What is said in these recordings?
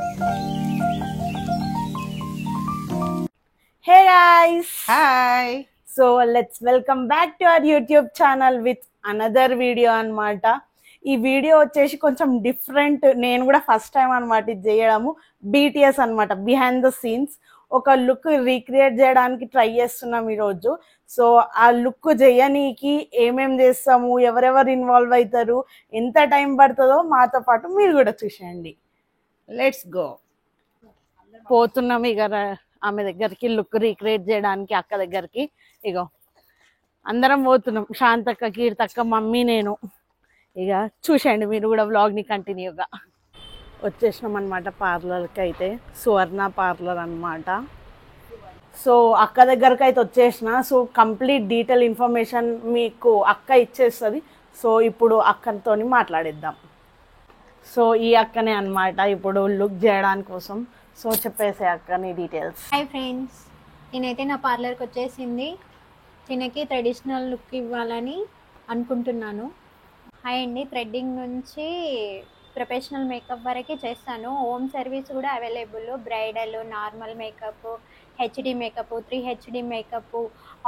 Hey guys! Hi! So let's welcome back to our YouTube channel with another video అనమాట. ఈ video వచ్చేసి కొంచెం different. నేను కూడా ఫస్ట్ టైం అనమాట ఇది చేయడము. BTS అనమాట, బిహైండ్ ద సీన్స్ ఒక లుక్ రీక్రియేట్ చేయడానికి ట్రై చేస్తున్నాం ఈరోజు. సో ఆ లుక్ చేయనీకి ఏమేం చేస్తాము, ఎవరెవరు ఇన్వాల్వ్ అవుతారు, ఎంత టైం పడుతుందో మాతో పాటు మీరు కూడా చూసేయండి. Let's go. పోతున్నాం ఇక ఆమె దగ్గరికి లుక్ రీక్రియేట్ చేయడానికి, అక్క దగ్గరికి. ఇగో అందరం పోతున్నాం, శాంతక్క, కీర్తక్క, మమ్మీ, నేను. ఇక చూసేయండి మీరు కూడా వ్లాగ్ని కంటిన్యూగా. వచ్చేసినాం అనమాట పార్లర్కి అయితే, సువర్ణ పార్లర్ అనమాట. సో అక్క దగ్గరకు అయితే వచ్చేసిన. సో కంప్లీట్ డీటెయిల్ ఇన్ఫర్మేషన్ మీకు అక్క ఇచ్చేస్తుంది. సో ఇప్పుడు అక్కతో మాట్లాడిద్దాం. సో ఈ అక్కనే అనమాట ఇప్పుడు లుక్ చేయడానికి కోసం. సో చెప్పేసే అక్క నీ డీటెయిల్స్. హాయ్ ఫ్రెండ్స్, నేనైతే నా పార్లర్కి వచ్చేసింది. తినకి ట్రెడిషనల్ లుక్ ఇవ్వాలని అనుకుంటున్నాను. హాయ్ అండి, థ్రెడ్డింగ్ నుంచి ప్రొఫెషనల్ మేకప్ వరకు చేస్తాను. హోమ్ సర్వీస్ కూడా available. Bridal, normal makeup, HD makeup, 3HD makeup,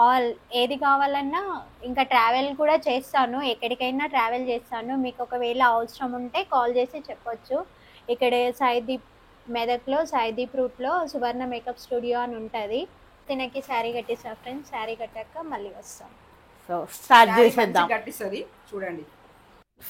all ఏది కావాలన్నా. ఇంకా ట్రావెల్ కూడా చేస్తాను, ఎక్కడికైనా ట్రావెల్ చేస్తాను. మీకు ఒకవేళ అవసరం ఉంటే కాల్ చేసి చెప్పొచ్చు. ఇక్కడ సాయిదీప్ మెదక్లో, సాయిదీప్ రూట్లో సువర్ణ మేకప్ స్టూడియో అని ఉంటుంది. తినకి శారీ కట్టేసా ఫ్రెండ్స్. శారీ కట్టాక మళ్ళీ వస్తాం. సో స్టార్ట్ చేసేద్దాం. కట్టిస్తుంది చూడండి.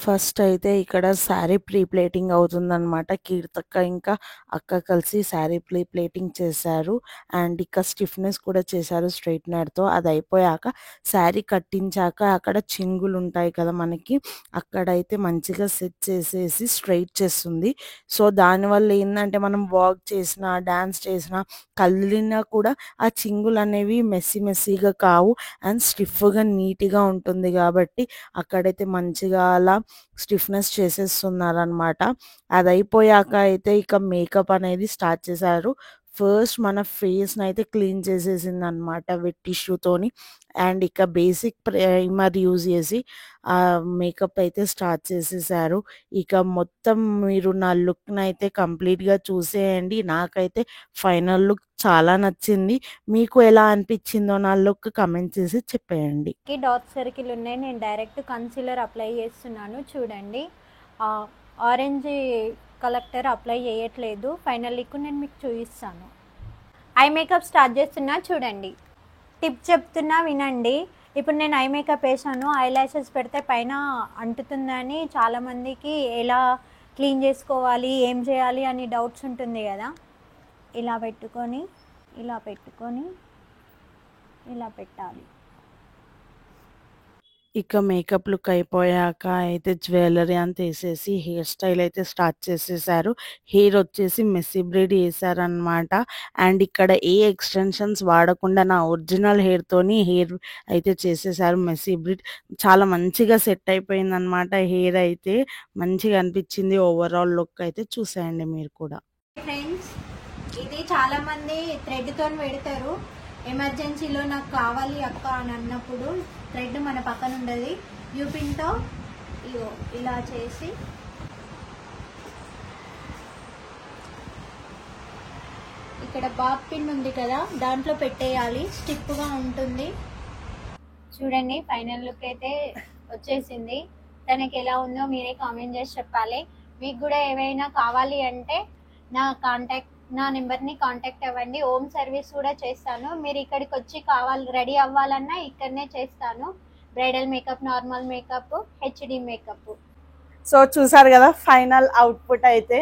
ఫస్ట్ అయితే ఇక్కడ శారీ ప్రీ ప్లేటింగ్ అవుతుందన్నమాట. కీర్తక్క ఇంకా అక్క కలిసి శారీ ప్రీ ప్లేటింగ్ చేశారు. అండ్ ఇక్కడ స్టిఫ్నెస్ కూడా చేశారు స్ట్రైట్నర్తో. అది అయిపోయాక శారీ కట్టించాక అక్కడ చింగులు ఉంటాయి కదా మనకి, అక్కడైతే మంచిగా సెట్ చేసేసి స్ట్రైట్ చేస్తుంది. సో దానివల్ల ఏంటంటే మనం వాక్ చేసినా, డ్యాన్స్ చేసినా, కదిలినా కూడా ఆ చింగులు అనేవి మెస్సీగా కావు అండ్ స్టిఫ్గా నీట్గా ఉంటుంది. కాబట్టి అక్కడైతే మంచిగా అలా స్టిఫ్నెస్ చేసేస్తున్నారనమాట. అది అయిపోయాక అయితే ఇక మేకప్ అనేది స్టార్ట్ చేశారు. ఫస్ట్ మన ఫేస్ని అయితే క్లీన్ చేసేసింది అనమాట విత్ టిష్యూతోని. అండ్ ఇక బేసిక్ ప్రైమర్ యూజ్ చేసి ఆ మేకప్ అయితే స్టార్ట్ చేసేసారు. ఇక మొత్తం మీరు నా లుక్ని అయితే కంప్లీట్గా చూసేయండి. నాకైతే ఫైనల్ లుక్ చాలా నచ్చింది. మీకు ఎలా అనిపించిందో నా లుక్ కమెంట్ చేసి చెప్పేయండి. డాట్ సర్కిల్ ఉన్నాయి. నేను డైరెక్ట్ కన్సీలర్ అప్లై చేస్తున్నాను. చూడండి, ఆరెంజ్ కలెక్టర్ అప్లై చేయట్లేదు. ఫైనల్ లుక్ నేను మీకు చూపిస్తాను. ఐ మేకప్ స్టార్ట్ చేస్తున్నా, చూడండి. టిప్ చెప్తున్నా వినండి. ఇప్పుడు నేను ఐ మేకప్ వేసాను. ఐ ల్యాషెస్ పెడితే పైన అంటుతుందని చాలామందికి ఎలా క్లీన్ చేసుకోవాలి, ఏం చేయాలి అని డౌట్స్ ఉంటుంది కదా. ఇలా పెట్టుకొని, ఇలా పెట్టుకొని, ఇలా పెట్టాలి. ఇక మేకప్ లుక్ అయిపోయాక అయితే జ్యువెలరీ అంతా వేసేసి హెయిర్ స్టైల్ అయితే స్టార్ట్ చేసేసారు. హెయిర్ వచ్చేసి మెస్సీ బ్రేడ్ వేసారనమాట. అండ్ ఇక్కడ ఏ ఎక్స్టెన్షన్స్ వాడకుండా నా ఒరిజినల్ హెయిర్తోని హెయిర్ అయితే చేసేసారు. మెస్సీ బ్రేడ్ చాలా మంచిగా సెట్ అయిపోయింది అనమాట. హెయిర్ అయితే మంచిగా అనిపించింది. ఓవరాల్ లుక్ అయితే చూసేయండి మీరు కూడా. ఫ్రెండ్స్, ఇది చాలామంది థ్రెడ్తో పెడతారు. ఎమర్జెన్సీలో నాకు కావాలి అక్క అని అన్నప్పుడు థ్రెడ్ మన పక్కన ఉండదు. యూపిన్తో ఇలా చేసి ఇక్కడ బాబ్ పిన్ ఉంది కదా, దాంట్లో పెట్టేయాలి. స్టిప్గా ఉంటుంది. చూడండి, ఫైనల్ లుక్ అయితే వచ్చేసింది. తనకి ఎలా ఉందో మీరే కామెంట్ చేసి చెప్పాలి. మీకు కూడా ఏమైనా కావాలి అంటే నా నెంబర్ని కాంటాక్ట్ అవ్వండి. హోమ్ సర్వీస్ కూడా చేస్తాను. మీరు ఇక్కడికి వచ్చి రెడీ అవ్వాలన్నా ఇక్కడనే చేస్తాను. Bridal makeup, normal makeup, HD makeup. So చూసారు కదా ఫైనల్ అవుట్పుట్ అయితే.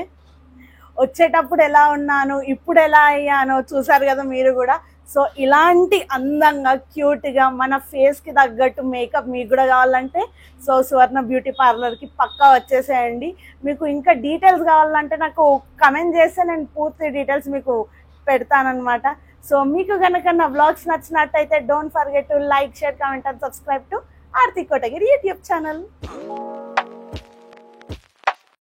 వచ్చేటప్పుడు ఎలా ఉన్నాను, ఇప్పుడు ఎలా అయ్యానో చూసారు కదా మీరు కూడా. సో ఇలాంటి అందంగా క్యూట్గా మన ఫేస్కి తగ్గట్టు మేకప్ మీకు కూడా కావాలంటే సో సువర్ణ బ్యూటీ పార్లర్కి పక్కా వచ్చేసేయండి. మీకు ఇంకా డీటెయిల్స్ కావాలంటే నాకు కమెంట్ చేస్తే నేను పూర్తి డీటెయిల్స్ మీకు పెడతానమాట. సో మీకు కనుక నా వ్లాగ్స్ నచ్చినట్టయితే don't forget to like, share, comment and subscribe to Aarti Kotagiri YouTube channel.